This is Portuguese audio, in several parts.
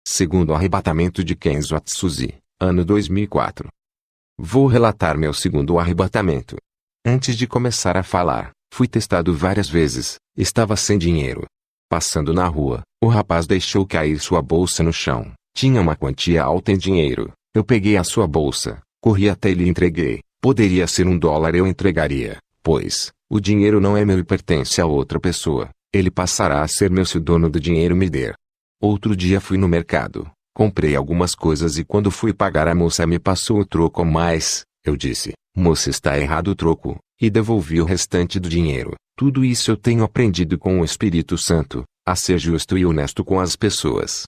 Segundo arrebatamento de Kenzo Atsushi, ano 2004. Vou relatar meu segundo arrebatamento. Antes de começar a falar, fui testado várias vezes, estava sem dinheiro. Passando na rua, o rapaz deixou cair sua bolsa no chão. Tinha uma quantia alta em dinheiro. Eu peguei a sua bolsa, corri até ele e entreguei. Poderia ser $1, eu entregaria, pois o dinheiro não é meu e pertence a outra pessoa. Ele passará a ser meu se o dono do dinheiro me der. Outro dia fui no mercado, comprei algumas coisas e quando fui pagar a moça me passou o troco a mais. Eu disse, moça, está errado o troco, e devolvi o restante do dinheiro. Tudo isso eu tenho aprendido com o Espírito Santo, a ser justo e honesto com as pessoas.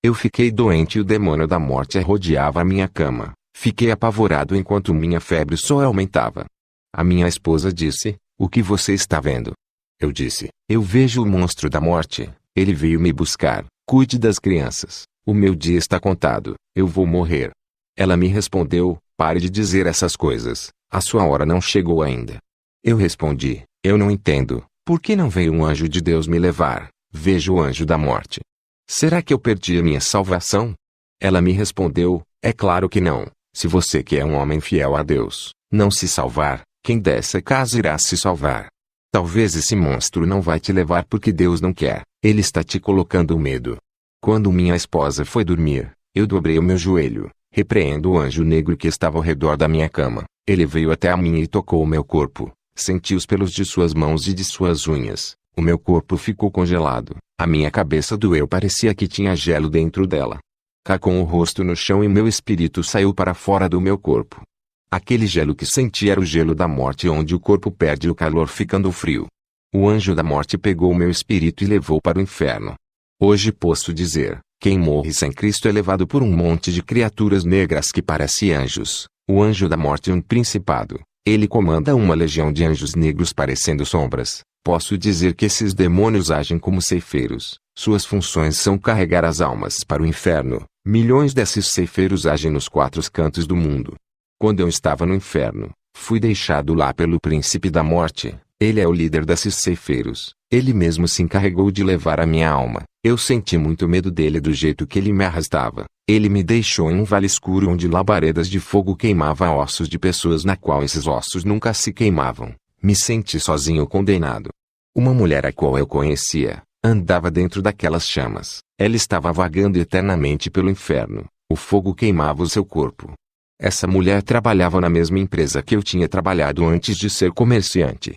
Eu fiquei doente e o demônio da morte rodeava a minha cama. Fiquei apavorado enquanto minha febre só aumentava. A minha esposa disse, o que você está vendo? Eu disse, eu vejo o monstro da morte, ele veio me buscar, cuide das crianças, o meu dia está contado, eu vou morrer. Ela me respondeu, pare de dizer essas coisas, a sua hora não chegou ainda. Eu respondi, eu não entendo, por que não veio um anjo de Deus me levar? Vejo o anjo da morte. Será que eu perdi a minha salvação? Ela me respondeu, é claro que não. Se você que é um homem fiel a Deus, não se salvar, quem dessa casa irá se salvar? Talvez esse monstro não vai te levar porque Deus não quer, ele está te colocando medo. Quando minha esposa foi dormir, eu dobrei o meu joelho, repreendo o anjo negro que estava ao redor da minha cama. Ele veio até a mim e tocou o meu corpo, senti os pelos de suas mãos e de suas unhas. O meu corpo ficou congelado, a minha cabeça doeu, parecia que tinha gelo dentro dela. Cá com o rosto no chão e meu espírito saiu para fora do meu corpo. Aquele gelo que senti era o gelo da morte, onde o corpo perde o calor ficando frio. O anjo da morte pegou o meu espírito e levou para o inferno. Hoje posso dizer, quem morre sem Cristo é levado por um monte de criaturas negras que parecem anjos. O anjo da morte é um principado. Ele comanda uma legião de anjos negros parecendo sombras. Posso dizer que esses demônios agem como ceifeiros. Suas funções são carregar as almas para o inferno. Milhões desses ceifeiros agem nos 4 cantos do mundo. Quando eu estava no inferno, fui deixado lá pelo príncipe da morte. Ele é o líder desses ceifeiros. Ele mesmo se encarregou de levar a minha alma. Eu senti muito medo dele do jeito que ele me arrastava. Ele me deixou em um vale escuro onde labaredas de fogo queimavam ossos de pessoas na qual esses ossos nunca se queimavam. Me senti sozinho, condenado. Uma mulher a qual eu conhecia, andava dentro daquelas chamas. Ela estava vagando eternamente pelo inferno. O fogo queimava o seu corpo. Essa mulher trabalhava na mesma empresa que eu tinha trabalhado antes de ser comerciante.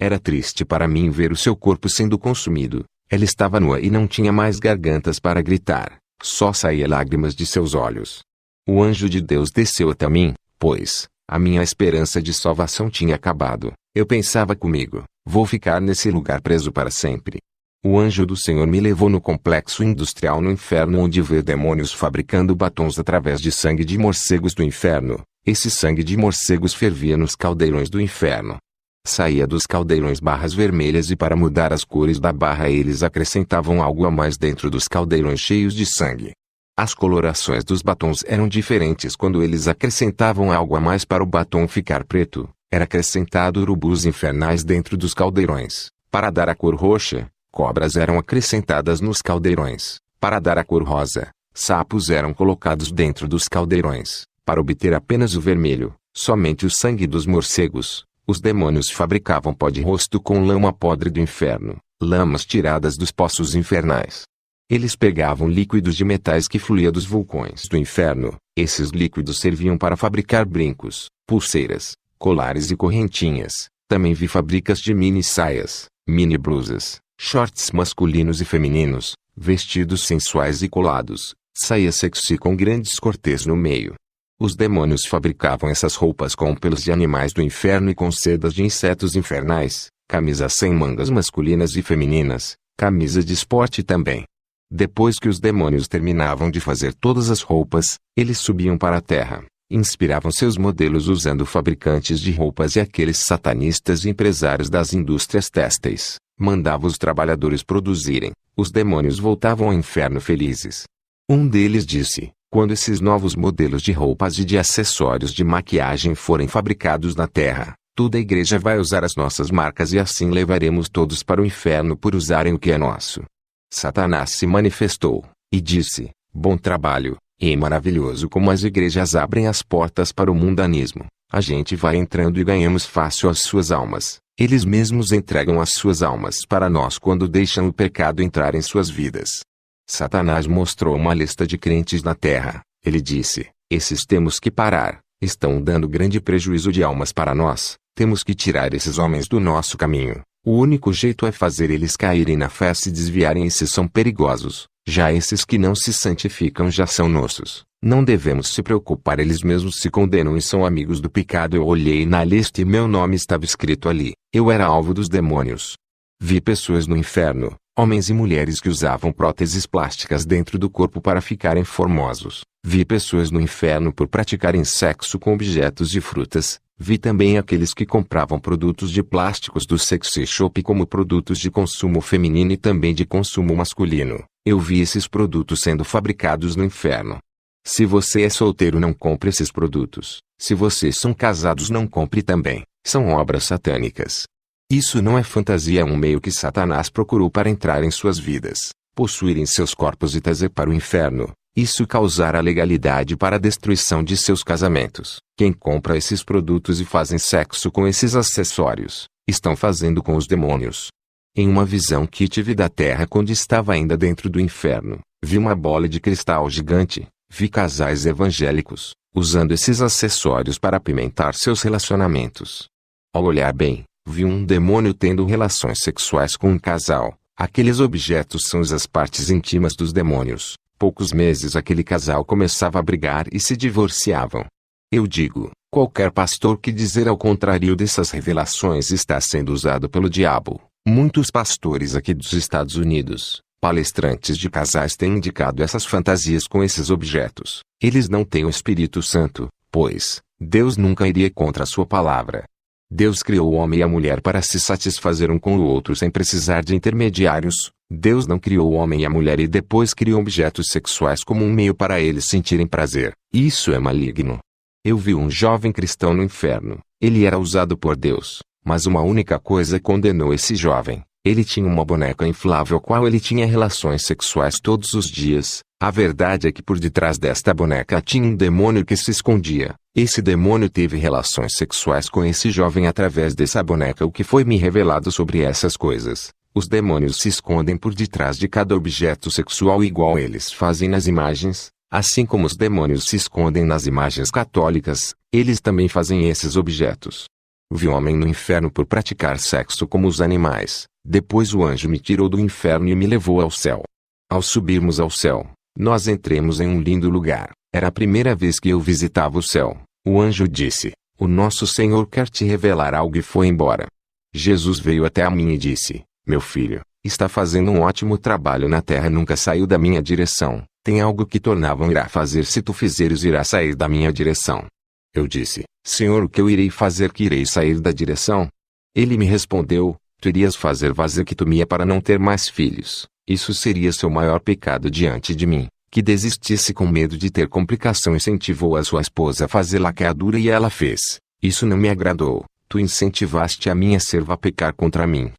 Era triste para mim ver o seu corpo sendo consumido. Ela estava nua e não tinha mais gargantas para gritar. Só saía lágrimas de seus olhos. O anjo de Deus desceu até mim, pois a minha esperança de salvação tinha acabado. Eu pensava comigo, vou ficar nesse lugar preso para sempre. O anjo do Senhor me levou no complexo industrial no inferno, onde vê demônios fabricando batons através de sangue de morcegos do inferno. Esse sangue de morcegos fervia nos caldeirões do inferno. Saía dos caldeirões barras vermelhas e para mudar as cores da barra eles acrescentavam algo a mais dentro dos caldeirões cheios de sangue. As colorações dos batons eram diferentes quando eles acrescentavam algo a mais para o batom ficar preto. Era acrescentado urubus infernais dentro dos caldeirões. Para dar a cor roxa, cobras eram acrescentadas nos caldeirões. Para dar a cor rosa, sapos eram colocados dentro dos caldeirões. Para obter apenas o vermelho, somente o sangue dos morcegos, os demônios fabricavam pó de rosto com lama podre do inferno, lamas tiradas dos poços infernais. Eles pegavam líquidos de metais que fluía dos vulcões do inferno. Esses líquidos serviam para fabricar brincos, pulseiras, colares e correntinhas. Também vi fábricas de mini saias, mini blusas, shorts masculinos e femininos, vestidos sensuais e colados, saia sexy com grandes cortês no meio. Os demônios fabricavam essas roupas com pelos de animais do inferno e com sedas de insetos infernais, camisas sem mangas masculinas e femininas, camisas de esporte também. Depois que os demônios terminavam de fazer todas as roupas, eles subiam para a terra, inspiravam seus modelos usando fabricantes de roupas e aqueles satanistas e empresários das indústrias têxteis, mandavam os trabalhadores produzirem. Os demônios voltavam ao inferno felizes. Um deles disse: quando esses novos modelos de roupas e de acessórios de maquiagem forem fabricados na terra, toda a igreja vai usar as nossas marcas e assim levaremos todos para o inferno por usarem o que é nosso. Satanás se manifestou, e disse: Bom trabalho. E é maravilhoso como as igrejas abrem as portas para o mundanismo. A gente vai entrando e ganhamos fácil as suas almas. Eles mesmos entregam as suas almas para nós quando deixam o pecado entrar em suas vidas. Satanás mostrou uma lista de crentes na terra. Ele disse: esses temos que parar. Estão dando grande prejuízo de almas para nós. Temos que tirar esses homens do nosso caminho. O único jeito é fazer eles caírem na fé, se desviarem. Esses são perigosos. Já esses que não se santificam já são nossos. Não devemos se preocupar, eles mesmos se condenam e são amigos do pecado. Eu olhei na lista e meu nome estava escrito ali. Eu era alvo dos demônios. Vi pessoas no inferno, homens e mulheres que usavam próteses plásticas dentro do corpo para ficarem formosos. Vi pessoas no inferno por praticarem sexo com objetos de frutas. Vi também aqueles que compravam produtos de plásticos do sexy shop como produtos de consumo feminino e também de consumo masculino. Eu vi esses produtos sendo fabricados no inferno. Se você é solteiro, não compre esses produtos. Se vocês são casados, não compre também. São obras satânicas. Isso não é fantasia, é um meio que Satanás procurou para entrar em suas vidas, possuírem seus corpos e trazer para o inferno. Isso causará legalidade para a destruição de seus casamentos. Quem compra esses produtos e fazem sexo com esses acessórios, estão fazendo com os demônios. Em uma visão que tive da terra quando estava ainda dentro do inferno, vi uma bola de cristal gigante. Vi casais evangélicos, usando esses acessórios para apimentar seus relacionamentos. Ao olhar bem, vi um demônio tendo relações sexuais com um casal. Aqueles objetos são as partes íntimas dos demônios. Poucos meses aquele casal começava a brigar e se divorciavam. Eu digo, qualquer pastor que dizer ao contrário dessas revelações está sendo usado pelo diabo. Muitos pastores aqui dos Estados Unidos, palestrantes de casais, têm indicado essas fantasias com esses objetos. Eles não têm o Espírito Santo, pois Deus nunca iria contra a sua palavra. Deus criou o homem e a mulher para se satisfazer um com o outro sem precisar de intermediários. Deus não criou o homem e a mulher e depois criou objetos sexuais como um meio para eles sentirem prazer. Isso é maligno. Eu vi um jovem cristão no inferno. Ele era usado por Deus, mas uma única coisa condenou esse jovem. Ele tinha uma boneca inflável qual ele tinha relações sexuais todos os dias. A verdade é que por detrás desta boneca tinha um demônio que se escondia. Esse demônio teve relações sexuais com esse jovem através dessa boneca. O que foi me revelado sobre essas coisas? Os demônios se escondem por detrás de cada objeto sexual igual eles fazem nas imagens. Assim como os demônios se escondem nas imagens católicas, eles também fazem esses objetos. Vi um homem no inferno por praticar sexo como os animais. Depois o anjo me tirou do inferno e me levou ao céu. Ao subirmos ao céu, nós entremos em um lindo lugar. Era a primeira vez que eu visitava o céu. O anjo disse: "O nosso Senhor quer te revelar algo", e foi embora. Jesus veio até a mim e disse: "Meu filho, está fazendo um ótimo trabalho na terra, nunca saiu da minha direção. Tem algo que tornavam irá fazer, se tu fizeres irá sair da minha direção." Eu disse: "Senhor, o que eu irei fazer que irei sair da direção?" Ele me respondeu: "Tu irias fazer vasectomia para não ter mais filhos. Isso seria seu maior pecado diante de mim." Que desistisse com medo de ter complicação, incentivou a sua esposa a fazer laqueadura e ela fez. Isso não me agradou. Tu incentivaste a minha serva a pecar contra mim.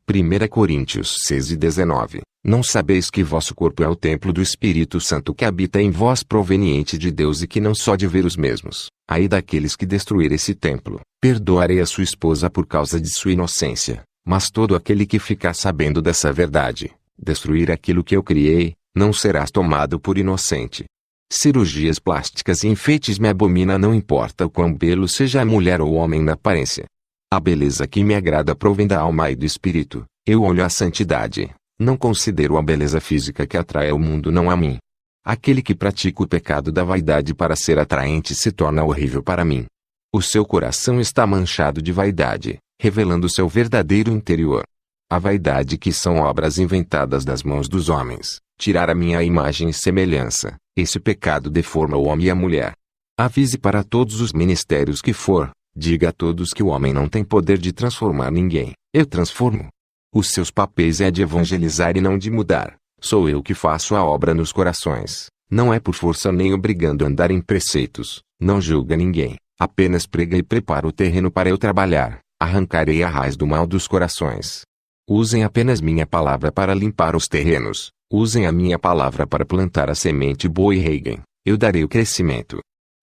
1 Coríntios 6:19. Não sabeis que vosso corpo é o templo do Espírito Santo que habita em vós, proveniente de Deus, e que não só de ver os mesmos. Ai daqueles que destruir esse templo. Perdoarei a sua esposa por causa de sua inocência. Mas todo aquele que ficar sabendo dessa verdade, destruir aquilo que eu criei, não serás tomado por inocente. Cirurgias plásticas e enfeites me abomina, não importa o quão belo seja a mulher ou o homem na aparência. A beleza que me agrada provém da alma e do espírito. Eu olho a santidade. Não considero a beleza física que atrai ao mundo, não a mim. Aquele que pratica o pecado da vaidade para ser atraente se torna horrível para mim. O seu coração está manchado de vaidade, revelando seu verdadeiro interior. A vaidade, que são obras inventadas das mãos dos homens, tirar a minha imagem e semelhança. Esse pecado deforma o homem e a mulher. Avise para todos os ministérios que for, diga a todos que o homem não tem poder de transformar ninguém. Eu transformo. Os seus papéis é de evangelizar e não de mudar. Sou eu que faço a obra nos corações. Não é por força nem obrigando a andar em preceitos. Não julga ninguém. Apenas prega e prepara o terreno para eu trabalhar. Arrancarei a raiz do mal dos corações. Usem apenas minha palavra para limpar os terrenos. Usem a minha palavra para plantar a semente boa e reguem. Eu darei o crescimento.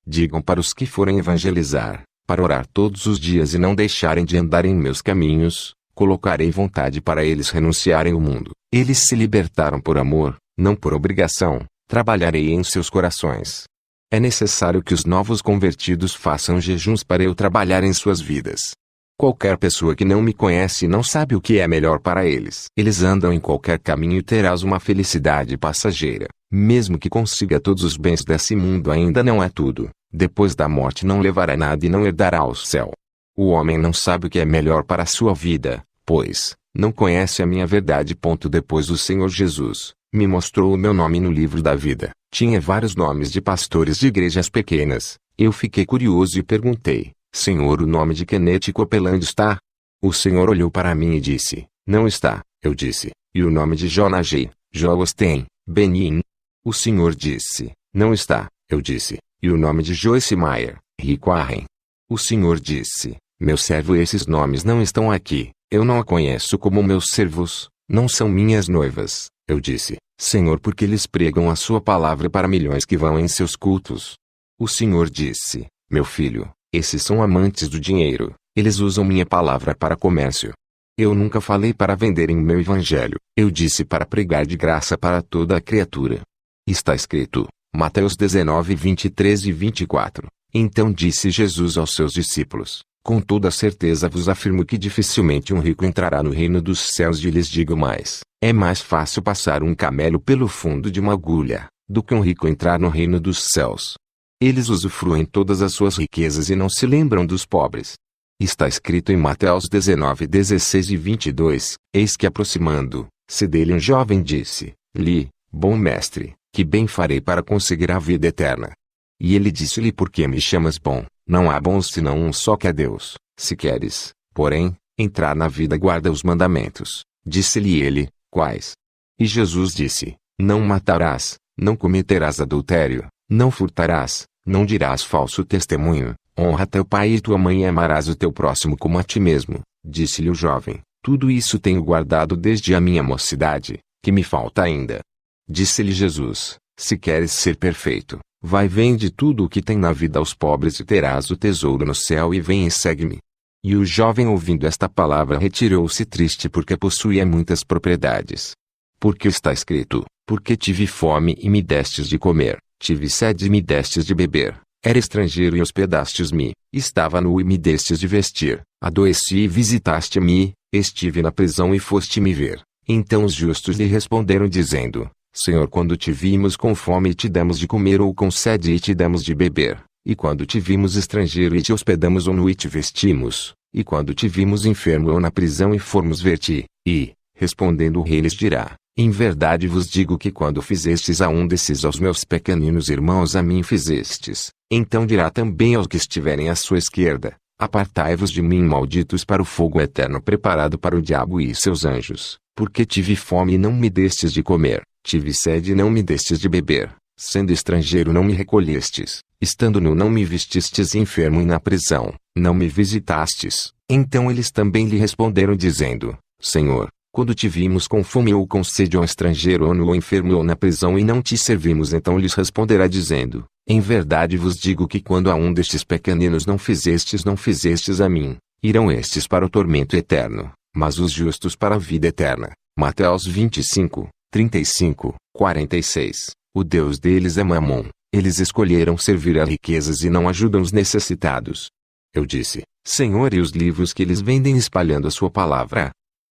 Digam para os que forem evangelizar, para orar todos os dias e não deixarem de andar em meus caminhos, colocarei vontade para eles renunciarem ao mundo. Eles se libertaram por amor, não por obrigação. Trabalharei em seus corações. É necessário que os novos convertidos façam jejuns para eu trabalhar em suas vidas. Qualquer pessoa que não me conhece não sabe o que é melhor para eles. Eles andam em qualquer caminho e terás uma felicidade passageira. Mesmo que consiga todos os bens desse mundo, ainda não é tudo. Depois da morte não levará nada e não herdará o céu. O homem não sabe o que é melhor para a sua vida, pois não conhece a minha verdade. Depois o Senhor Jesus me mostrou o meu nome no livro da vida. Tinha vários nomes de pastores de igrejas pequenas. Eu fiquei curioso e perguntei: Senhor, o nome de Kenneth Copeland está? O Senhor olhou para mim e disse: não está. Eu disse: e o nome de Jonah J. Josten, Benin? O Senhor disse: não está. Eu disse: e o nome de Joyce Meyer, Rick Warren? O Senhor disse: meu servo, esses nomes não estão aqui. Eu não a conheço como meus servos, não são minhas noivas. Eu disse: Senhor, porque eles pregam a sua palavra para milhões que vão em seus cultos. O Senhor disse: meu filho, esses são amantes do dinheiro, eles usam minha palavra para comércio. Eu nunca falei para venderem o meu evangelho, eu disse para pregar de graça para toda a criatura. Está escrito, Mateus 19, 23 e 24. Então disse Jesus aos seus discípulos: com toda certeza vos afirmo que dificilmente um rico entrará no reino dos céus. E lhes digo mais: é mais fácil passar um camelo pelo fundo de uma agulha, do que um rico entrar no reino dos céus. Eles usufruem todas as suas riquezas e não se lembram dos pobres. Está escrito em Mateus 19, 16 e 22, eis que aproximando-se dele um jovem disse-lhe: bom mestre, que bem farei para conseguir a vida eterna? E ele disse-lhe: por que me chamas bom? Não há bons senão um só, que é Deus. Se queres, porém, entrar na vida, guarda os mandamentos. Disse-lhe ele: quais? E Jesus disse: não matarás, não cometerás adultério, não furtarás, não dirás falso testemunho, honra teu pai e tua mãe e amarás o teu próximo como a ti mesmo. Disse-lhe o jovem: tudo isso tenho guardado desde a minha mocidade, que me falta ainda? Disse-lhe Jesus: se queres ser perfeito, vai, vende tudo o que tem na vida aos pobres e terás o tesouro no céu, e vem e segue-me. E o jovem, ouvindo esta palavra, retirou-se triste, porque possuía muitas propriedades. Porque está escrito: porque tive fome e me destes de comer, tive sede e me destes de beber, era estrangeiro e hospedastes-me, estava nu e me destes de vestir, adoeci e visitaste-me, estive na prisão e foste-me ver. Então os justos lhe responderam dizendo: Senhor, quando te vimos com fome e te demos de comer, ou com sede e te demos de beber? E quando te vimos estrangeiro e te hospedamos, ou nu e te vestimos? E quando te vimos enfermo ou na prisão e formos ver-te? E, respondendo o rei, lhes dirá: em verdade vos digo que quando fizestes a um desses, aos meus pequeninos irmãos, a mim fizestes. Então dirá também aos que estiverem à sua esquerda: apartai-vos de mim, malditos, para o fogo eterno preparado para o diabo e seus anjos. Porque tive fome e não me destes de comer, tive sede e não me destes de beber, sendo estrangeiro não me recolhestes, estando nu não me vestistes, enfermo e na prisão não me visitastes. Então eles também lhe responderam dizendo: Senhor, quando te vimos com fome ou com sede, ou estrangeiro ou nu ou enfermo ou na prisão, e não te servimos? Então lhes responderá dizendo: em verdade vos digo que quando a um destes pequeninos não fizestes a mim. Irão estes para o tormento eterno, mas os justos para a vida eterna. Mateus 25, 35, 46. O Deus deles é Mamon. Eles escolheram servir a riquezas e não ajudam os necessitados. Eu disse: Senhor, e os livros que eles vendem espalhando a sua palavra?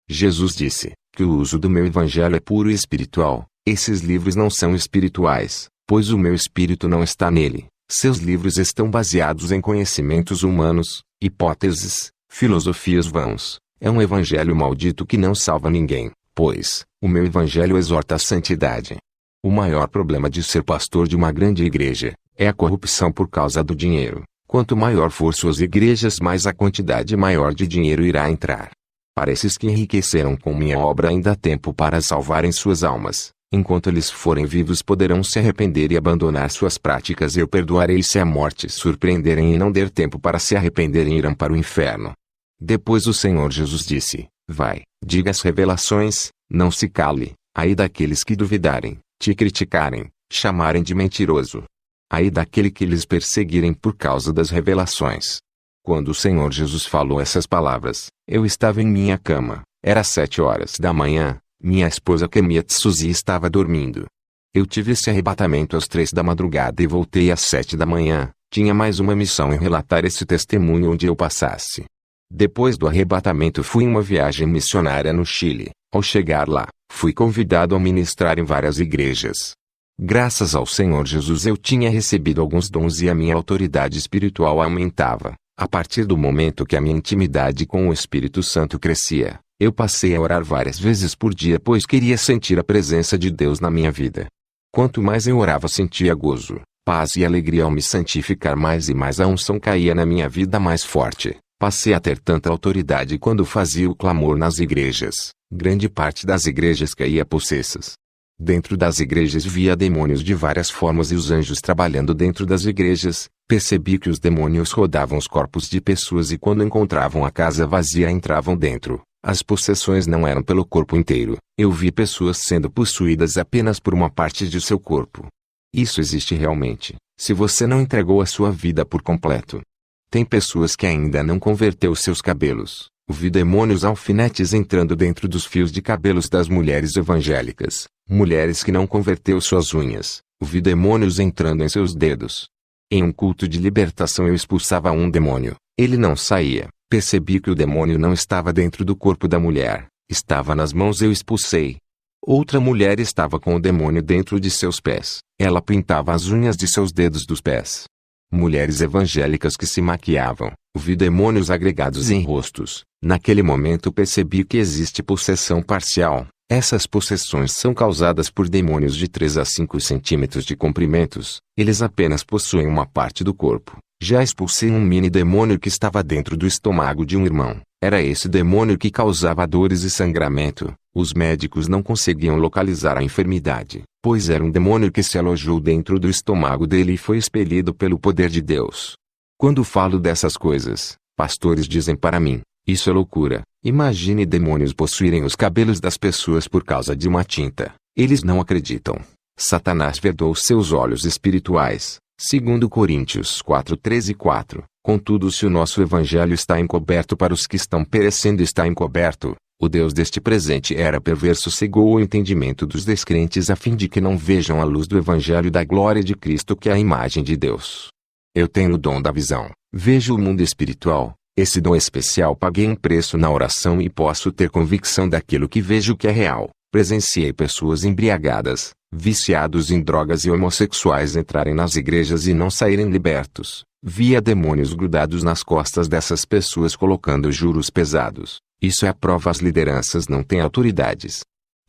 Jesus disse que o uso do meu evangelho é puro e espiritual. Esses livros não são espirituais, pois o meu espírito não está nele. Seus livros estão baseados em conhecimentos humanos, hipóteses, filosofias vãs. É um evangelho maldito que não salva ninguém, pois o meu evangelho exorta a santidade. O maior problema de ser pastor de uma grande igreja é a corrupção por causa do dinheiro. Quanto maior for suas igrejas, mais a quantidade maior de dinheiro irá entrar. Para esses que enriqueceram com minha obra, ainda há tempo para salvarem suas almas. Enquanto eles forem vivos, poderão se arrepender e abandonar suas práticas, e eu perdoarei. Se a morte surpreenderem e não der tempo para se arrependerem, irão para o inferno. Depois o Senhor Jesus disse: vai, Diga as revelações, não se cale. Ai daqueles que duvidarem, te criticarem, chamarem de mentiroso. Ai daquele que lhes perseguirem por causa das revelações. Quando o Senhor Jesus falou essas palavras, eu estava em minha cama. Era 7 horas da manhã. Minha esposa Kemia Tsuzi estava dormindo. Eu tive esse arrebatamento às 3 da madrugada e voltei às 7 da manhã. Tinha mais uma missão em relatar esse testemunho onde eu passasse. Depois do arrebatamento fui em uma viagem missionária no Chile. Ao chegar lá, fui convidado a ministrar em várias igrejas. Graças ao Senhor Jesus eu tinha recebido alguns dons e a minha autoridade espiritual aumentava. A partir do momento que a minha intimidade com o Espírito Santo crescia, eu passei a orar várias vezes por dia pois queria sentir a presença de Deus na minha vida. Quanto mais eu orava sentia gozo, paz e alegria ao me santificar mais e mais a unção caía na minha vida mais forte. Passei a ter tanta autoridade quando fazia o clamor nas igrejas. Grande parte das igrejas caía possessas. Dentro das igrejas via demônios de várias formas e os anjos trabalhando dentro das igrejas. Percebi que os demônios rodavam os corpos de pessoas e quando encontravam a casa vazia entravam dentro. As possessões não eram pelo corpo inteiro. Eu vi pessoas sendo possuídas apenas por uma parte de seu corpo. Isso existe realmente, se você não entregou a sua vida por completo. Tem pessoas que ainda não converteu seus cabelos. Vi demônios alfinetes entrando dentro dos fios de cabelos das mulheres evangélicas. Mulheres que não converteu suas unhas. Vi demônios entrando em seus dedos. Em um culto de libertação eu expulsava um demônio. Ele não saía. Percebi que o demônio não estava dentro do corpo da mulher. Estava nas mãos eu expulsei. Outra mulher estava com o demônio dentro de seus pés. Ela pintava as unhas de seus dedos dos pés. Mulheres evangélicas que se maquiavam. Vi demônios agregados em rostos. Naquele momento percebi que existe possessão parcial. Essas possessões são causadas por demônios de 3 a 5 centímetros de comprimentos. Eles apenas possuem uma parte do corpo. Já expulsei um mini demônio que estava dentro do estômago de um irmão. Era esse demônio que causava dores e sangramento. Os médicos não conseguiam localizar a enfermidade, pois era um demônio que se alojou dentro do estômago dele e foi expelido pelo poder de Deus. Quando falo dessas coisas, pastores dizem para mim, isso é loucura. Imagine demônios possuírem os cabelos das pessoas por causa de uma tinta. Eles não acreditam. Satanás vedou seus olhos espirituais. Segundo Coríntios 4:13-4. Contudo, se o nosso evangelho está encoberto para os que estão perecendo está encoberto, o Deus deste presente era perverso cegou o entendimento dos descrentes a fim de que não vejam a luz do evangelho da glória de Cristo que é a imagem de Deus. Eu tenho o dom da visão. Vejo o mundo espiritual. Esse dom especial paguei um preço na oração e posso ter convicção daquilo que vejo que é real. Presenciei pessoas embriagadas, viciados em drogas e homossexuais entrarem nas igrejas e não saírem libertos. Via demônios grudados nas costas dessas pessoas colocando juros pesados. Isso é a prova as lideranças não têm autoridades.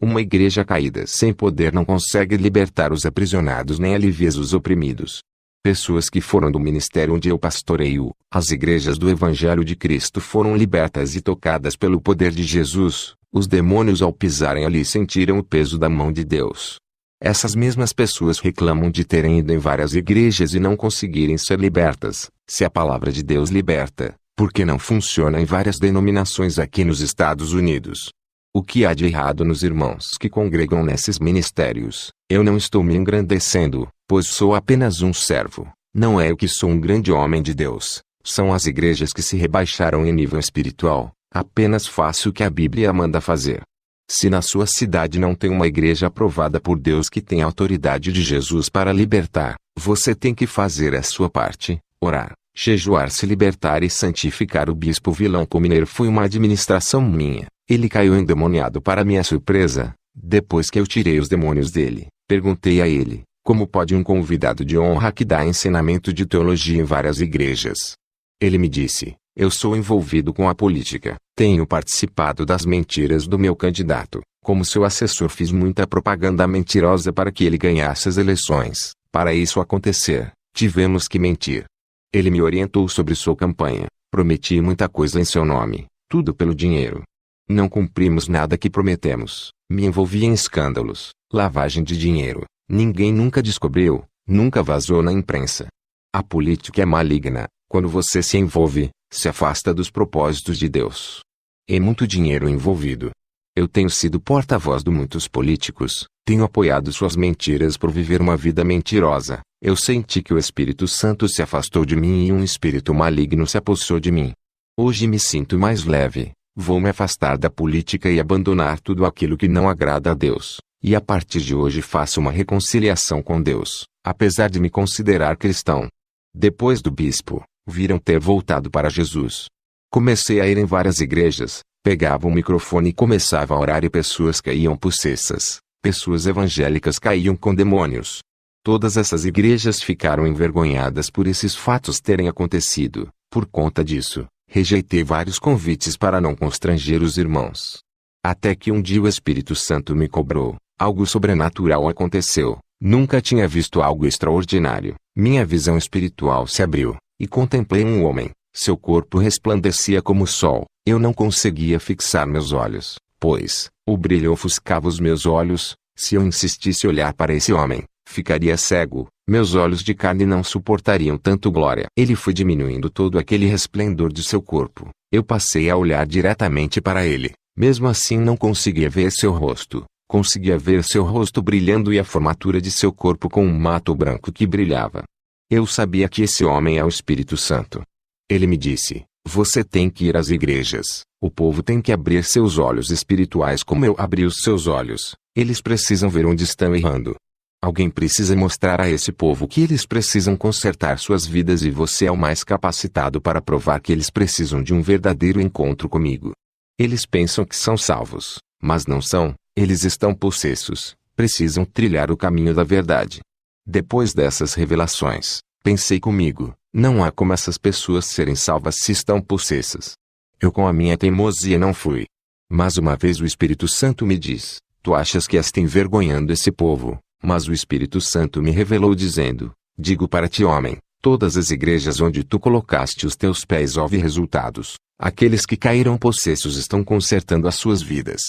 Uma igreja caída sem poder não consegue libertar os aprisionados nem aliviar os oprimidos. Pessoas que foram do ministério onde eu pastoreio, as igrejas do Evangelho de Cristo foram libertas e tocadas pelo poder de Jesus. Os demônios ao pisarem ali sentiram o peso da mão de Deus. Essas mesmas pessoas reclamam de terem ido em várias igrejas e não conseguirem ser libertas. Se a palavra de Deus liberta, por que não funciona em várias denominações aqui nos Estados Unidos? O que há de errado nos irmãos que congregam nesses ministérios? Eu não estou me engrandecendo, pois sou apenas um servo. Não é eu que sou um grande homem de Deus. São as igrejas que se rebaixaram em nível espiritual. Apenas faço o que a Bíblia manda fazer. Se na sua cidade não tem uma igreja aprovada por Deus que tem a autoridade de Jesus para libertar, você tem que fazer a sua parte, orar, jejuar, se libertar e santificar. O bispo Vilanco Mineiro foi uma administração minha. Ele caiu endemoniado para minha surpresa. Depois que eu tirei os demônios dele, perguntei a ele, como pode um convidado de honra que dá ensinamento de teologia em várias igrejas? Ele me disse, eu sou envolvido com a política, tenho participado das mentiras do meu candidato, como seu assessor fiz muita propaganda mentirosa para que ele ganhasse as eleições. Para isso acontecer, tivemos que mentir. Ele me orientou sobre sua campanha, prometi muita coisa em seu nome, tudo pelo dinheiro. Não cumprimos nada que prometemos, me envolvi em escândalos, lavagem de dinheiro, ninguém nunca descobriu, nunca vazou na imprensa. A política é maligna, quando você se envolve, se afasta dos propósitos de Deus. É muito dinheiro envolvido. Eu tenho sido porta-voz de muitos políticos, tenho apoiado suas mentiras por viver uma vida mentirosa. Eu senti que o Espírito Santo se afastou de mim e um espírito maligno se apossou de mim. Hoje me sinto mais leve. Vou me afastar da política e abandonar tudo aquilo que não agrada a Deus. E a partir de hoje faço uma reconciliação com Deus, apesar de me considerar cristão. Depois do bispo, viram ter voltado para Jesus. Comecei a ir em várias igrejas, pegava um microfone e começava a orar e pessoas caíam possessas, pessoas evangélicas caíam com demônios. Todas essas igrejas ficaram envergonhadas por esses fatos terem acontecido. Por conta disso, rejeitei vários convites para não constranger os irmãos. Até que um dia o Espírito Santo me cobrou. Algo sobrenatural aconteceu. Nunca tinha visto algo extraordinário. Minha visão espiritual se abriu, e contemplei um homem. Seu corpo resplandecia como o sol. Eu não conseguia fixar meus olhos, pois o brilho ofuscava os meus olhos. Se eu insistisse olhar para esse homem, ficaria cego. Meus olhos de carne não suportariam tanto glória. Ele foi diminuindo todo aquele resplendor de seu corpo. Eu passei a olhar diretamente para ele. Mesmo assim não conseguia ver seu rosto. Conseguia ver seu rosto brilhando e a formatura de seu corpo com um mato branco que brilhava. Eu sabia que esse homem é o Espírito Santo. Ele me disse: você tem que ir às igrejas. O povo tem que abrir seus olhos espirituais como eu abri os seus olhos. Eles precisam ver onde estão errando. Alguém precisa mostrar a esse povo que eles precisam consertar suas vidas e você é o mais capacitado para provar que eles precisam de um verdadeiro encontro comigo. Eles pensam que são salvos, mas não são. Eles estão possessos, precisam trilhar o caminho da verdade. Depois dessas revelações, pensei comigo, não há como essas pessoas serem salvas se estão possessas. Eu com a minha teimosia não fui. Mas uma vez o Espírito Santo me diz: tu achas que estás envergonhando esse povo? Mas o Espírito Santo me revelou dizendo: digo para ti, homem, todas as igrejas onde tu colocaste os teus pés houve resultados. Aqueles que caíram possessos estão consertando as suas vidas.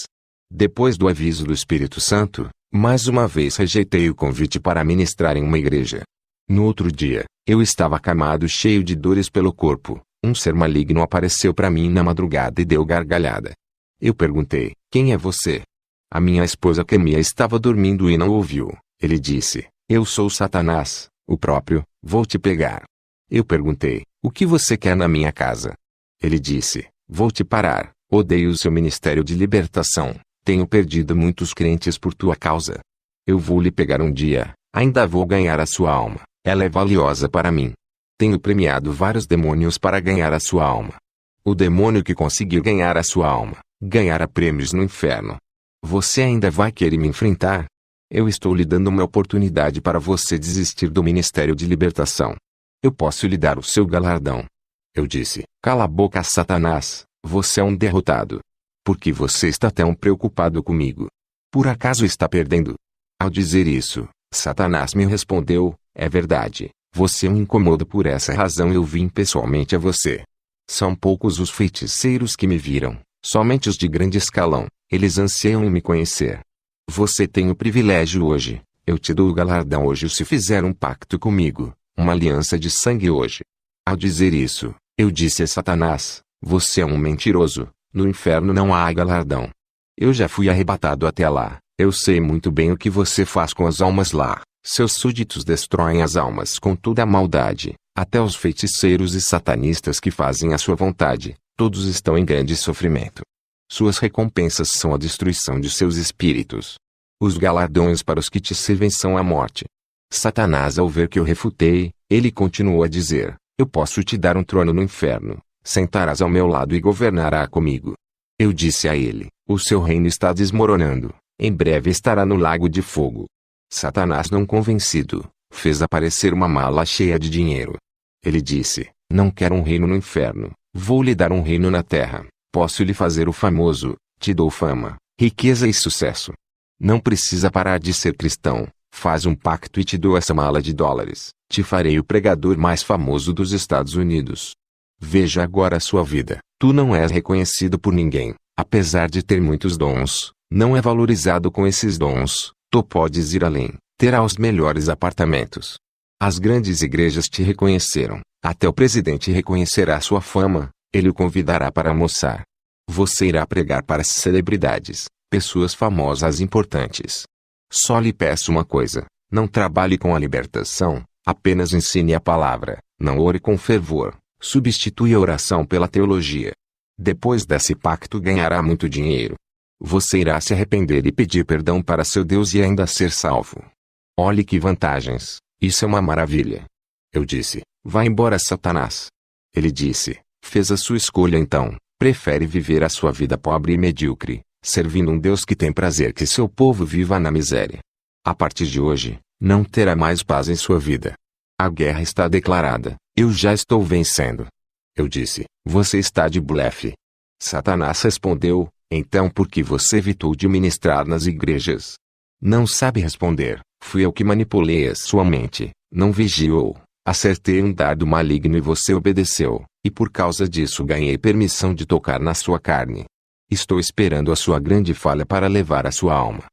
Depois do aviso do Espírito Santo, mais uma vez rejeitei o convite para ministrar em uma igreja. No outro dia, eu estava acamado cheio de dores pelo corpo. Um ser maligno apareceu para mim na madrugada e deu gargalhada. Eu perguntei: quem é você? A minha esposa Camila estava dormindo e não ouviu. Ele disse: eu sou Satanás, o próprio, vou te pegar. Eu perguntei: o que você quer na minha casa? Ele disse: vou te parar, odeio o seu ministério de libertação. Tenho perdido muitos crentes por tua causa. Eu vou lhe pegar um dia, ainda vou ganhar a sua alma. Ela é valiosa para mim. Tenho premiado vários demônios para ganhar a sua alma. O demônio que conseguir ganhar a sua alma, ganhará prêmios no inferno. Você ainda vai querer me enfrentar? Eu estou lhe dando uma oportunidade para você desistir do ministério de libertação. Eu posso lhe dar o seu galardão. Eu disse: cala a boca, Satanás, você é um derrotado. Por que você está tão preocupado comigo? Por acaso está perdendo? Ao dizer isso, Satanás me respondeu: é verdade, você me incomoda, por essa razão eu vim pessoalmente a você. São poucos os feiticeiros que me viram, somente os de grande escalão, eles anseiam em me conhecer. Você tem o privilégio hoje, eu te dou o galardão hoje se fizer um pacto comigo, uma aliança de sangue hoje. Ao dizer isso, eu disse a Satanás: você é um mentiroso. No inferno não há galardão. Eu já fui arrebatado até lá. Eu sei muito bem o que você faz com as almas lá. Seus súditos destroem as almas com toda a maldade. Até os feiticeiros e satanistas que fazem a sua vontade, todos estão em grande sofrimento. Suas recompensas são a destruição de seus espíritos. Os galardões para os que te servem são a morte. Satanás, ao ver que eu refutei, ele continuou a dizer: eu posso te dar um trono no inferno. Sentarás ao meu lado e governará comigo. Eu disse a ele: o seu reino está desmoronando, em breve estará no lago de fogo. Satanás, não convencido, fez aparecer uma mala cheia de dinheiro. Ele disse: não quero um reino no inferno, vou lhe dar um reino na terra. Posso lhe fazer o famoso: te dou fama, riqueza e sucesso. Não precisa parar de ser cristão, faz um pacto e te dou essa mala de dólares. Te farei o pregador mais famoso dos Estados Unidos. Veja agora a sua vida. Tu não és reconhecido por ninguém, apesar de ter muitos dons, não é valorizado com esses dons. Tu podes ir além, terá os melhores apartamentos. As grandes igrejas te reconheceram, até o presidente reconhecerá sua fama, ele o convidará para almoçar. Você irá pregar para as celebridades, pessoas famosas importantes. Só lhe peço uma coisa: não trabalhe com a libertação, apenas ensine a palavra, não ore com fervor, substitui a oração pela teologia. Depois desse pacto ganhará muito dinheiro. Você irá se arrepender e pedir perdão para seu Deus e ainda ser salvo. Olhe que vantagens, isso é uma maravilha. Eu disse: vá embora, Satanás. Ele disse: fez a sua escolha então, prefere viver a sua vida pobre e medíocre, servindo um Deus que tem prazer que seu povo viva na miséria. A partir de hoje, não terá mais paz em sua vida. A guerra está declarada, eu já estou vencendo. Eu disse: você está de blefe. Satanás respondeu: então por que você evitou de ministrar nas igrejas? Não sabe responder, fui eu que manipulei a sua mente, não vigiou. Acertei um dardo maligno e você obedeceu, e por causa disso ganhei permissão de tocar na sua carne. Estou esperando a sua grande falha para levar a sua alma.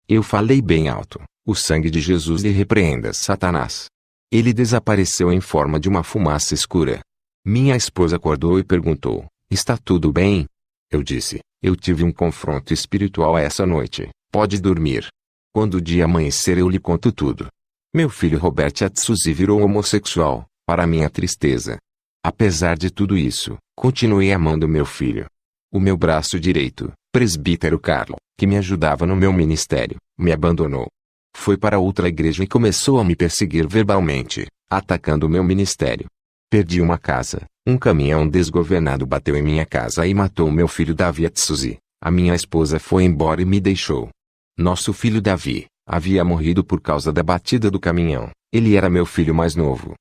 Eu falei bem alto: o sangue de Jesus lhe repreenda, Satanás. Ele desapareceu em forma de uma fumaça escura. Minha esposa acordou e perguntou: está tudo bem? Eu disse: eu tive um confronto espiritual essa noite, pode dormir. Quando o dia amanhecer eu lhe conto tudo. Meu filho Robert Atsuzi virou homossexual, para minha tristeza. Apesar de tudo isso, continuei amando meu filho. O meu braço direito, presbítero Carlo, que me ajudava no meu ministério, me abandonou. Foi para outra igreja e começou a me perseguir verbalmente, atacando o meu ministério. Perdi uma casa, um caminhão desgovernado bateu em minha casa e matou meu filho Davi Atsuzi. A minha esposa foi embora e me deixou. Nosso filho Davi havia morrido por causa da batida do caminhão. Ele era meu filho mais novo.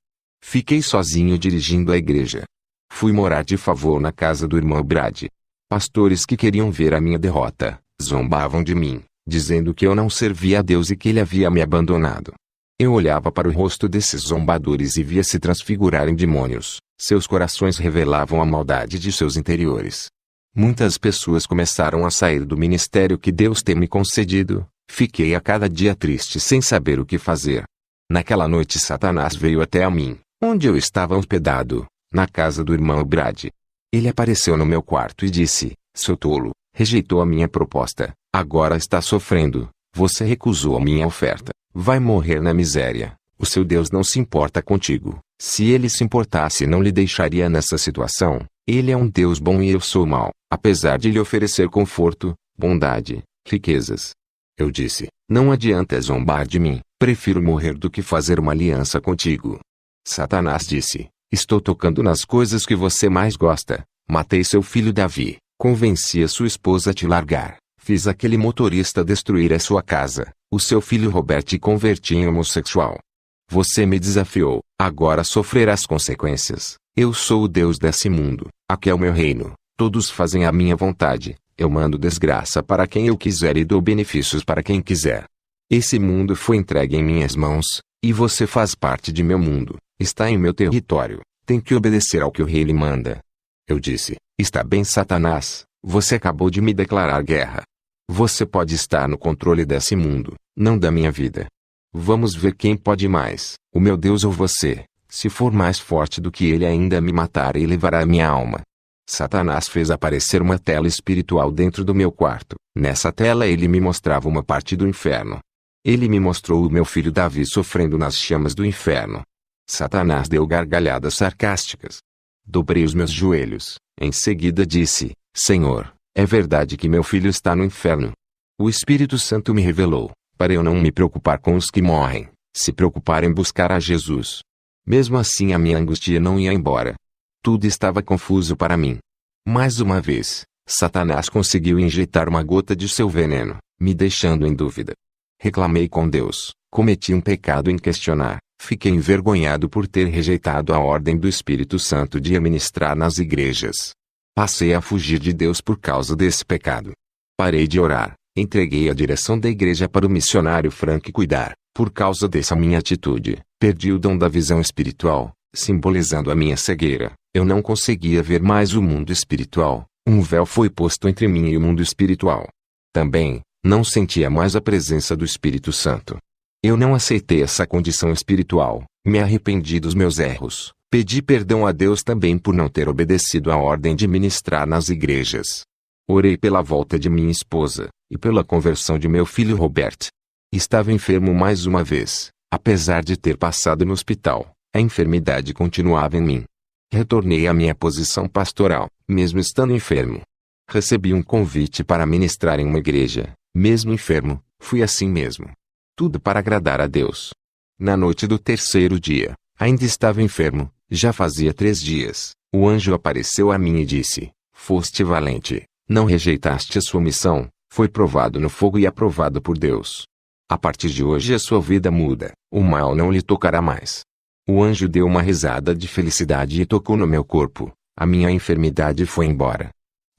Fiquei sozinho dirigindo a igreja. Fui morar de favor na casa do irmão Brad. Pastores que queriam ver a minha derrota, zombavam de mim, dizendo que eu não servia a Deus e que ele havia me abandonado. Eu olhava para o rosto desses zombadores e via se transfigurar em demônios. Seus corações revelavam a maldade de seus interiores. Muitas pessoas começaram a sair do ministério que Deus tem me concedido. Fiquei a cada dia triste sem saber o que fazer. Naquela noite Satanás veio até a mim, onde eu estava hospedado, na casa do irmão Brad. Ele apareceu no meu quarto e disse: seu tolo, rejeitou a minha proposta, agora está sofrendo, você recusou a minha oferta, vai morrer na miséria, o seu Deus não se importa contigo, se ele se importasse não lhe deixaria nessa situação, ele é um Deus bom e eu sou mau, apesar de lhe oferecer conforto, bondade, riquezas. Eu disse: não adianta zombar de mim, prefiro morrer do que fazer uma aliança contigo. Satanás disse: estou tocando nas coisas que você mais gosta, matei seu filho Davi, convenci a sua esposa a te largar, fiz aquele motorista destruir a sua casa, o seu filho Robert e converti em homossexual. Você me desafiou, agora sofrerá as consequências. Eu sou o Deus desse mundo, aqui é o meu reino, todos fazem a minha vontade. Eu mando desgraça para quem eu quiser e dou benefícios para quem quiser. Esse mundo foi entregue em minhas mãos, e você faz parte de meu mundo, está em meu território, tem que obedecer ao que o rei lhe manda. Eu disse: está bem, Satanás, você acabou de me declarar guerra. Você pode estar no controle desse mundo, não da minha vida. Vamos ver quem pode mais, o meu Deus ou você. Se for mais forte do que ele ainda me matará e levará a minha alma. Satanás fez aparecer uma tela espiritual dentro do meu quarto. Nessa tela ele me mostrava uma parte do inferno. Ele me mostrou o meu filho Davi sofrendo nas chamas do inferno. Satanás deu gargalhadas sarcásticas. Dobrei os meus joelhos. Em seguida disse: Senhor, é verdade que meu filho está no inferno. O Espírito Santo me revelou, para eu não me preocupar com os que morrem, se preocupar em buscar a Jesus. Mesmo assim a minha angústia não ia embora. Tudo estava confuso para mim. Mais uma vez, Satanás conseguiu injetar uma gota de seu veneno, me deixando em dúvida. Reclamei com Deus, cometi um pecado em questionar, fiquei envergonhado por ter rejeitado a ordem do Espírito Santo de ministrar nas igrejas. Passei a fugir de Deus por causa desse pecado. Parei de orar, entreguei a direção da igreja para o missionário Frank cuidar. Por causa dessa minha atitude, perdi o dom da visão espiritual, simbolizando a minha cegueira. Eu não conseguia ver mais o mundo espiritual, um véu foi posto entre mim e o mundo espiritual. Também, não sentia mais a presença do Espírito Santo. Eu não aceitei essa condição espiritual, me arrependi dos meus erros, pedi perdão a Deus também por não ter obedecido à ordem de ministrar nas igrejas. Orei pela volta de minha esposa, e pela conversão de meu filho Robert. Estava enfermo mais uma vez, apesar de ter passado no hospital, a enfermidade continuava em mim. Retornei à minha posição pastoral, mesmo estando enfermo. Recebi um convite para ministrar em uma igreja, mesmo enfermo, fui assim mesmo. Tudo para agradar a Deus. Na noite do terceiro dia, ainda estava enfermo, já fazia 3 dias, o anjo apareceu a mim e disse: "Foste valente, não rejeitaste a sua missão, foi provado no fogo e aprovado por Deus. A partir de hoje a sua vida muda, o mal não lhe tocará mais." O anjo deu uma risada de felicidade e tocou no meu corpo, a minha enfermidade foi embora.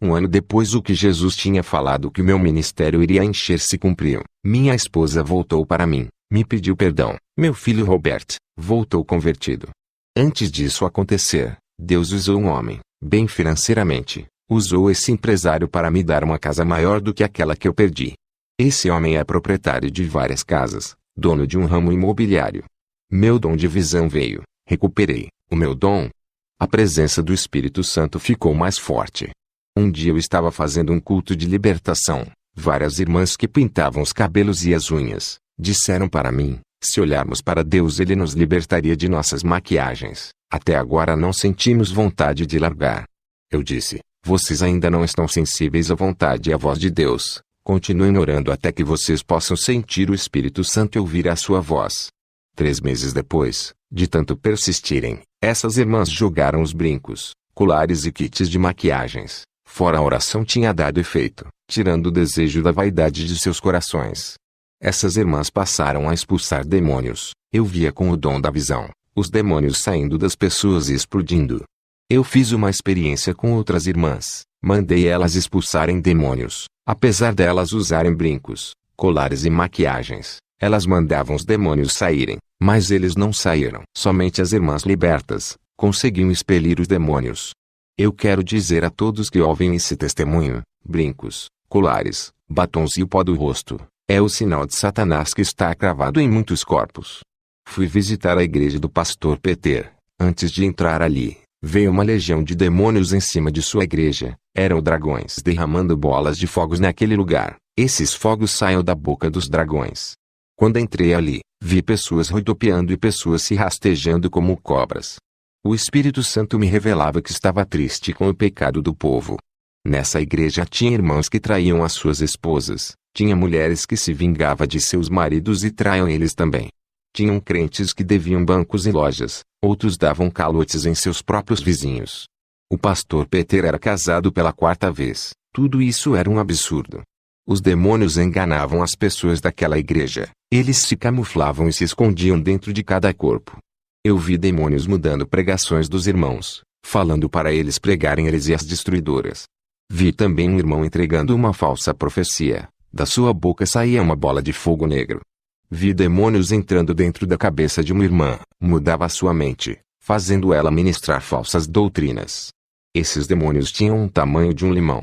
1 ano depois, o que Jesus tinha falado que o meu ministério iria encher se cumpriu. Minha esposa voltou para mim, me pediu perdão. Meu filho Robert voltou convertido. Antes disso acontecer, Deus usou um homem, bem financeiramente, usou esse empresário para me dar uma casa maior do que aquela que eu perdi. Esse homem é proprietário de várias casas, dono de um ramo imobiliário. Meu dom de visão veio, recuperei o meu dom. A presença do Espírito Santo ficou mais forte. Um dia eu estava fazendo um culto de libertação. Várias irmãs que pintavam os cabelos e as unhas, disseram para mim: se olharmos para Deus, Ele nos libertaria de nossas maquiagens. Até agora não sentimos vontade de largar. Eu disse: vocês ainda não estão sensíveis à vontade e à voz de Deus. Continuem orando até que vocês possam sentir o Espírito Santo e ouvir a sua voz. 3 meses depois, de tanto persistirem, essas irmãs jogaram os brincos, colares e kits de maquiagens. Fora a oração tinha dado efeito, tirando o desejo da vaidade de seus corações. Essas irmãs passaram a expulsar demônios. Eu via com o dom da visão, os demônios saindo das pessoas e explodindo. Eu fiz uma experiência com outras irmãs, mandei elas expulsarem demônios. Apesar delas usarem brincos, colares e maquiagens, elas mandavam os demônios saírem, mas eles não saíram. Somente as irmãs libertas conseguiam expelir os demônios. Eu quero dizer a todos que ouvem esse testemunho: brincos, colares, batons e o pó do rosto, é o sinal de Satanás que está cravado em muitos corpos. Fui visitar a igreja do pastor Peter. Antes de entrar ali, veio uma legião de demônios em cima de sua igreja. Eram dragões derramando bolas de fogos naquele lugar. Esses fogos saíam da boca dos dragões. Quando entrei ali, vi pessoas rodopiando e pessoas se rastejando como cobras. O Espírito Santo me revelava que estava triste com o pecado do povo. Nessa igreja tinha irmãos que traíam as suas esposas, tinha mulheres que se vingavam de seus maridos e traíam eles também. Tinham crentes que deviam bancos e lojas, outros davam calotes em seus próprios vizinhos. O pastor Peter era casado pela 4ª vez. Tudo isso era um absurdo. Os demônios enganavam as pessoas daquela igreja. Eles se camuflavam e se escondiam dentro de cada corpo. Eu vi demônios mudando pregações dos irmãos, falando para eles pregarem heresias destruidoras. Vi também um irmão entregando uma falsa profecia. Da sua boca saía uma bola de fogo negro. Vi demônios entrando dentro da cabeça de uma irmã, mudava a sua mente, fazendo ela ministrar falsas doutrinas. Esses demônios tinham o tamanho de um limão.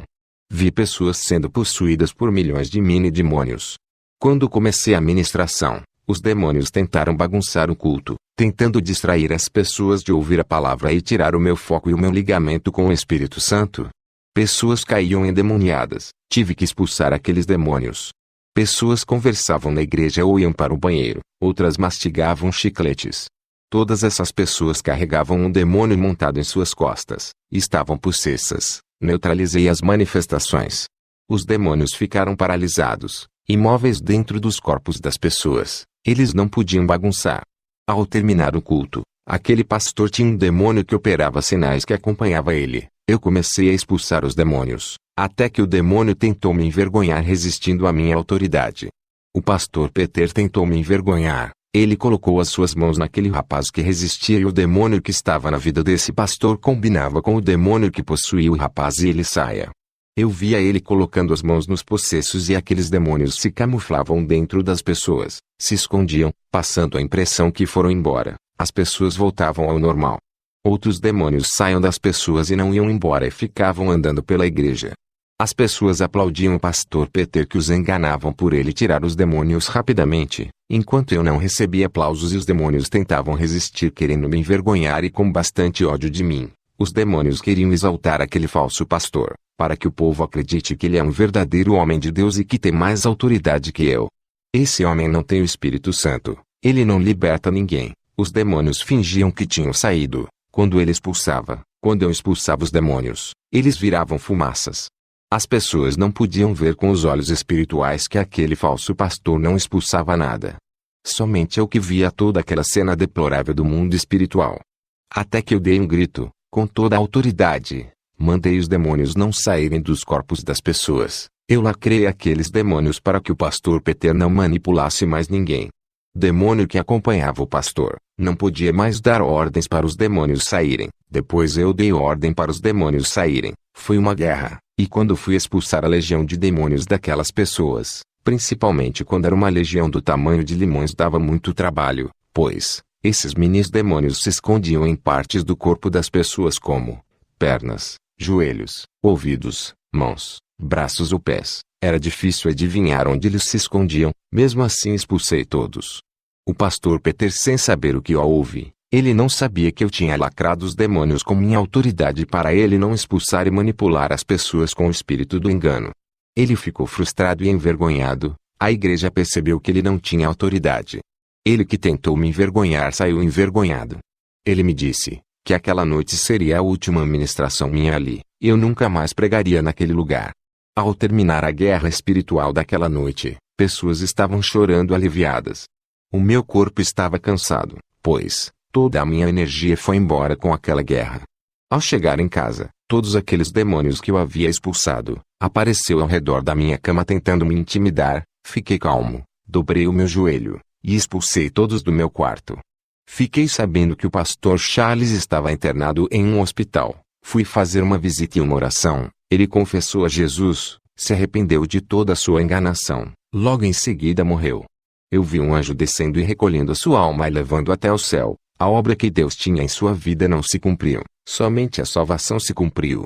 Vi pessoas sendo possuídas por milhões de mini-demônios. Quando comecei a ministração, os demônios tentaram bagunçar o culto, tentando distrair as pessoas de ouvir a palavra e tirar o meu foco e o meu ligamento com o Espírito Santo. Pessoas caíam endemoniadas, tive que expulsar aqueles demônios. Pessoas conversavam na igreja ou iam para o banheiro, outras mastigavam chicletes. Todas essas pessoas carregavam um demônio montado em suas costas, estavam possessas. Neutralizei as manifestações. Os demônios ficaram paralisados, imóveis dentro dos corpos das pessoas. Eles não podiam bagunçar. Ao terminar o culto, aquele pastor tinha um demônio que operava sinais que acompanhava ele. Eu comecei a expulsar os demônios, até que o demônio tentou me envergonhar resistindo à minha autoridade. O pastor Peter tentou me envergonhar. Ele colocou as suas mãos naquele rapaz que resistia e o demônio que estava na vida desse pastor combinava com o demônio que possuía o rapaz e ele saia. Eu via ele colocando as mãos nos possessos e aqueles demônios se camuflavam dentro das pessoas, se escondiam, passando a impressão que foram embora. As pessoas voltavam ao normal. Outros demônios saíam das pessoas e não iam embora e ficavam andando pela igreja. As pessoas aplaudiam o pastor Peter que os enganavam por ele tirar os demônios rapidamente, enquanto eu não recebia aplausos e os demônios tentavam resistir querendo me envergonhar e com bastante ódio de mim. Os demônios queriam exaltar aquele falso pastor, para que o povo acredite que ele é um verdadeiro homem de Deus e que tem mais autoridade que eu. Esse homem não tem o Espírito Santo, ele não liberta ninguém. Os demônios fingiam que tinham saído. Quando eu expulsava os demônios, eles viravam fumaças. As pessoas não podiam ver com os olhos espirituais que aquele falso pastor não expulsava nada. Somente eu que via toda aquela cena deplorável do mundo espiritual. Até que eu dei um grito, com toda a autoridade, mandei os demônios não saírem dos corpos das pessoas. Eu lacrei aqueles demônios para que o pastor Peter não manipulasse mais ninguém. Demônio que acompanhava o pastor, não podia mais dar ordens para os demônios saírem. Depois eu dei ordem para os demônios saírem. Foi uma guerra, e quando fui expulsar a legião de demônios daquelas pessoas, principalmente quando era uma legião do tamanho de limões, dava muito trabalho, pois esses minis demônios se escondiam em partes do corpo das pessoas como pernas, joelhos, ouvidos, mãos, braços ou pés. Era difícil adivinhar onde eles se escondiam, mesmo assim expulsei todos. O pastor Peter, sem saber o que houve, ele não sabia que eu tinha lacrado os demônios com minha autoridade para ele não expulsar e manipular as pessoas com o espírito do engano. Ele ficou frustrado e envergonhado. A igreja percebeu que ele não tinha autoridade. Ele que tentou me envergonhar saiu envergonhado. Ele me disse que aquela noite seria a última ministração minha ali, e eu nunca mais pregaria naquele lugar. Ao terminar a guerra espiritual daquela noite, pessoas estavam chorando aliviadas. O meu corpo estava cansado, pois toda a minha energia foi embora com aquela guerra. Ao chegar em casa, todos aqueles demônios que eu havia expulsado, apareceu ao redor da minha cama tentando me intimidar. Fiquei calmo, dobrei o meu joelho, e expulsei todos do meu quarto. Fiquei sabendo que o pastor Charles estava internado em um hospital. Fui fazer uma visita e uma oração. Ele confessou a Jesus, se arrependeu de toda a sua enganação. Logo em seguida morreu. Eu vi um anjo descendo e recolhendo a sua alma e levando até o céu. A obra que Deus tinha em sua vida não se cumpriu, somente a salvação se cumpriu.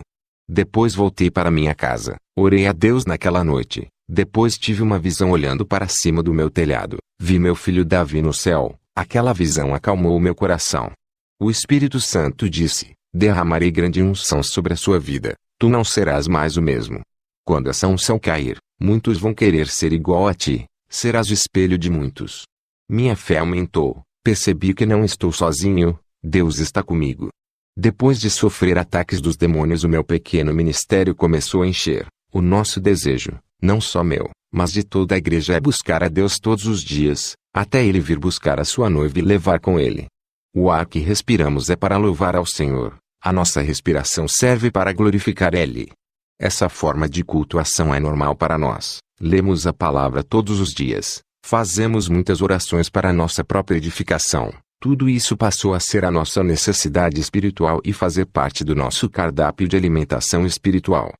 Depois voltei para minha casa, orei a Deus naquela noite. Depois tive uma visão olhando para cima do meu telhado. Vi meu filho Davi no céu. Aquela visão acalmou o meu coração. O Espírito Santo disse: derramarei grande unção sobre a sua vida. Tu não serás mais o mesmo. Quando essa unção cair, muitos vão querer ser igual a ti. Serás o espelho de muitos. Minha fé aumentou. Percebi que não estou sozinho. Deus está comigo. Depois de sofrer ataques dos demônios, o meu pequeno ministério começou a encher. O nosso desejo, não só meu, mas de toda a igreja, é buscar a Deus todos os dias, até Ele vir buscar a sua noiva e levar com Ele. O ar que respiramos é para louvar ao Senhor. A nossa respiração serve para glorificar Ele. Essa forma de cultuação é normal para nós. Lemos a palavra todos os dias. Fazemos muitas orações para a nossa própria edificação. Tudo isso passou a ser a nossa necessidade espiritual e fazer parte do nosso cardápio de alimentação espiritual.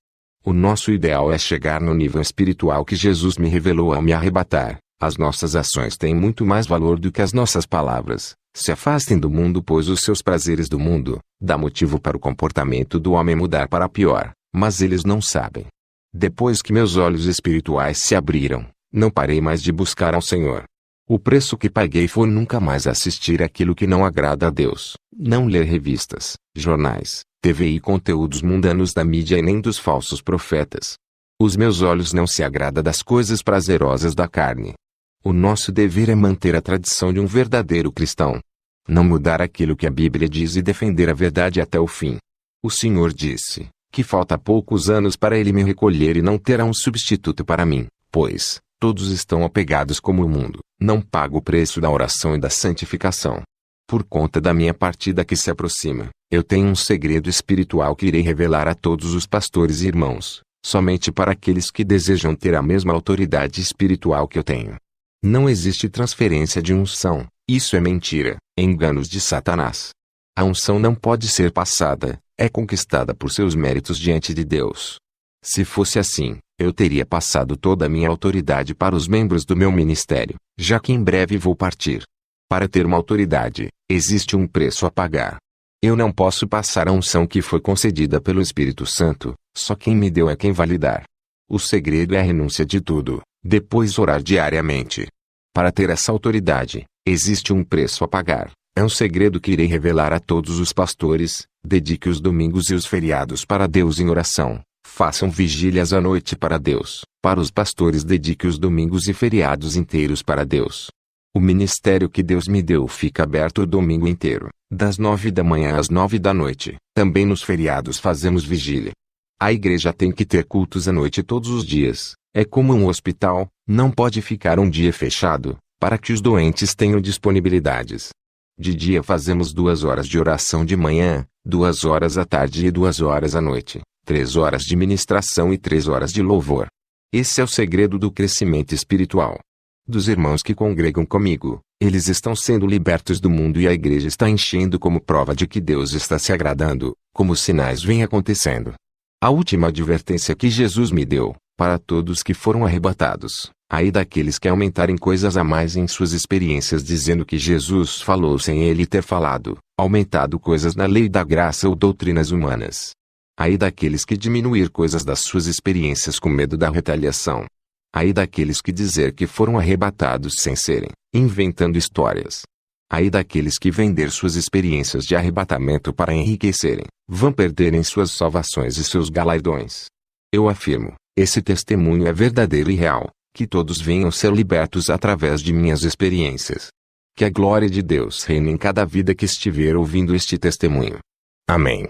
O nosso ideal é chegar no nível espiritual que Jesus me revelou ao me arrebatar. As nossas ações têm muito mais valor do que as nossas palavras. Se afastem do mundo, pois os seus prazeres do mundo dá motivo para o comportamento do homem mudar para pior, mas eles não sabem. Depois que meus olhos espirituais se abriram, não parei mais de buscar ao Senhor. O preço que paguei foi nunca mais assistir aquilo que não agrada a Deus, não ler revistas, jornais, TV e conteúdos mundanos da mídia e nem dos falsos profetas. Os meus olhos não se agradam das coisas prazerosas da carne. O nosso dever é manter a tradição de um verdadeiro cristão. Não mudar aquilo que a Bíblia diz e defender a verdade até o fim. O Senhor disse que falta poucos anos para Ele me recolher e não terá um substituto para mim, pois todos estão apegados como o mundo. Não pago o preço da oração e da santificação. Por conta da minha partida que se aproxima, eu tenho um segredo espiritual que irei revelar a todos os pastores e irmãos, somente para aqueles que desejam ter a mesma autoridade espiritual que eu tenho. Não existe transferência de unção, isso é mentira, enganos de Satanás. A unção não pode ser passada, é conquistada por seus méritos diante de Deus. Se fosse assim, eu teria passado toda a minha autoridade para os membros do meu ministério, já que em breve vou partir. Para ter uma autoridade, existe um preço a pagar. Eu não posso passar a unção que foi concedida pelo Espírito Santo, só quem me deu é quem vai lhe dar. O segredo é a renúncia de tudo, depois orar diariamente. Para ter essa autoridade, existe um preço a pagar. É um segredo que irei revelar a todos os pastores. Dedique os domingos e os feriados para Deus em oração. Façam vigílias à noite para Deus. Para os pastores, dedique os domingos e feriados inteiros para Deus. O ministério que Deus me deu fica aberto o domingo inteiro, das 9 da manhã às 9 da noite. Também nos feriados fazemos vigília. A igreja tem que ter cultos à noite todos os dias. É como um hospital, não pode ficar um dia fechado, para que os doentes tenham disponibilidades. De dia fazemos 2 horas de oração de manhã, 2 horas à tarde e 2 horas à noite, 3 horas de ministração e 3 horas de louvor. Esse é o segredo do crescimento espiritual. Dos irmãos que congregam comigo, eles estão sendo libertos do mundo e a igreja está enchendo como prova de que Deus está se agradando, como os sinais vêm acontecendo. A última advertência que Jesus me deu, para todos que foram arrebatados, aí daqueles que aumentarem coisas a mais em suas experiências dizendo que Jesus falou sem ele ter falado, aumentado coisas na lei da graça ou doutrinas humanas. Aí daqueles que diminuir coisas das suas experiências com medo da retaliação. Aí daqueles que dizer que foram arrebatados sem serem, inventando histórias. Aí daqueles que vender suas experiências de arrebatamento para enriquecerem, vão perderem suas salvações e seus galardões. Eu afirmo, esse testemunho é verdadeiro e real, que todos venham ser libertos através de minhas experiências. Que a glória de Deus reine em cada vida que estiver ouvindo este testemunho. Amém.